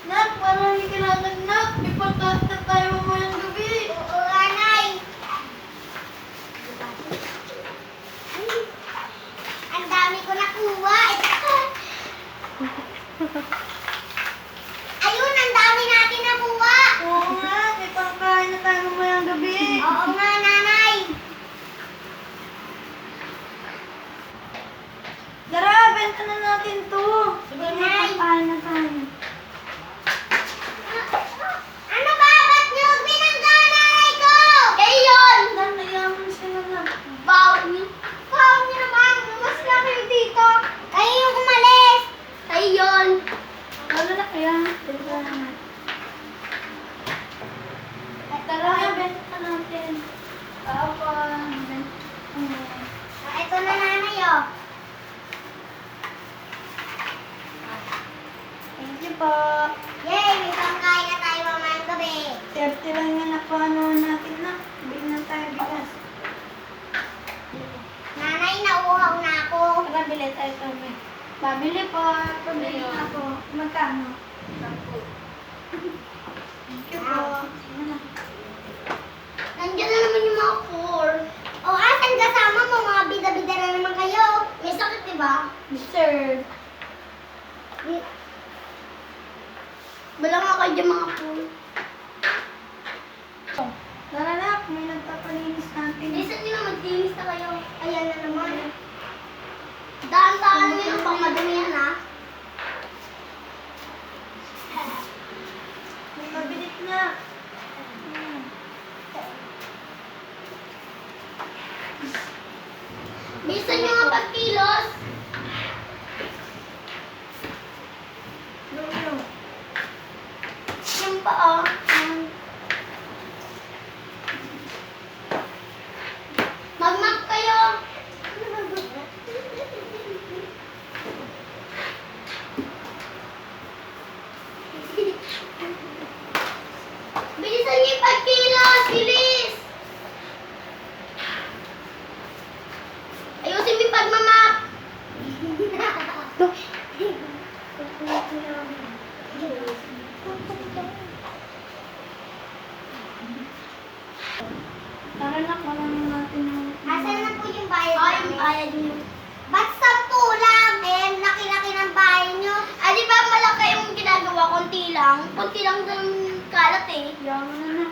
Nak, parang hindi ka nagnak. May pagkakas na tayo mamayang gabi. Oo, Nanay. Ang dami ko nakuha. Ayun, ang dami natin nakuha. Oo nga, may pangkain na tayo mamayang gabi. Oo nga, Nanay. Tara, benta na natin to. Sige, May Nay. pangkain na tayo. Ano ba? Ba't niyo binangga, Nanay ko? Kayo yun. Nan, nayaman sila na. Wow niyo naman. Mas na kayo dito. Kayo yung umalis. Kayo yun. Wala na kaya. Benta na natin. Tara, benta na natin. Papa, benta na. Ito na, Nanay, oh. Thank you po. Yay! May pangkain na tayo mamayang gabi. 30 lang yung nakuha natin na. Bili na tayo bigas. Nanay, nauuhaw na ako. Tara, bili tayo kami. Pabili po. Pabili na po. Magkano? 10. Thank you po. Ano na? Nandiyan na naman yung mga four. O, asan kasama mo? Mga bida-bida na naman kayo. May sakit, diba? Mister. Bala nga kayo dyan mga four. Tara na, may nagpapalinis natin. Listen nyo na, maglinis na kayo. Ayan na naman. Daan-daan nyo yung pang madumi yan, ha? May pabilit na. Listen nyo nga pagkilos. Lolo. Yung paa. Mag-map kayo. Bilisan niyo yung pagkilos. Bilis. Ayusin mo yung pagmamap. Tara na, kunin natin yung... Asan na po yung bayad namin? Yung bayad niyo. Ba't 10 lang? Eh, laki-laki ng bahay niyo. Ah, di ba malaki yung ginagawa? Konti lang. Konti lang ng kalat eh. Yaman na na.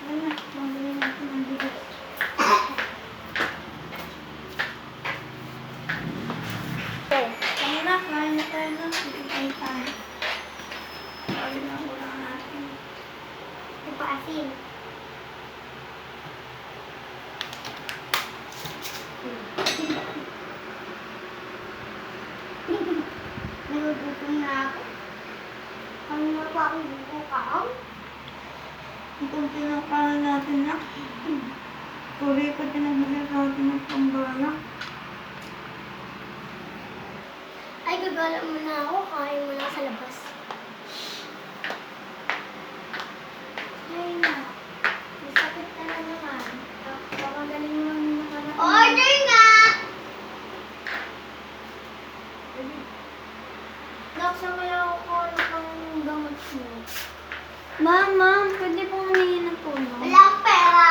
Tara na, mabili natin ang bigas. Tara na, kain na tayo na. Bigay tayo. Sabi na ulang natin. Ito pa asin. Nagugutom na ako. Ano na pa akong bubukaang? Ang kunti ng kain natin na. Puri ko tinabili natin ng pambala. Ay, gagala mo na ako. Kain mo lang sa labas. Ay na. May sakit ka na naman. Pakagaling mo lang yung nakaraan. Order nga! Naksa kaya ako kung ano pang gamot mo. Ma'am, pwede pong humingi ng tulong? Wala akong pera.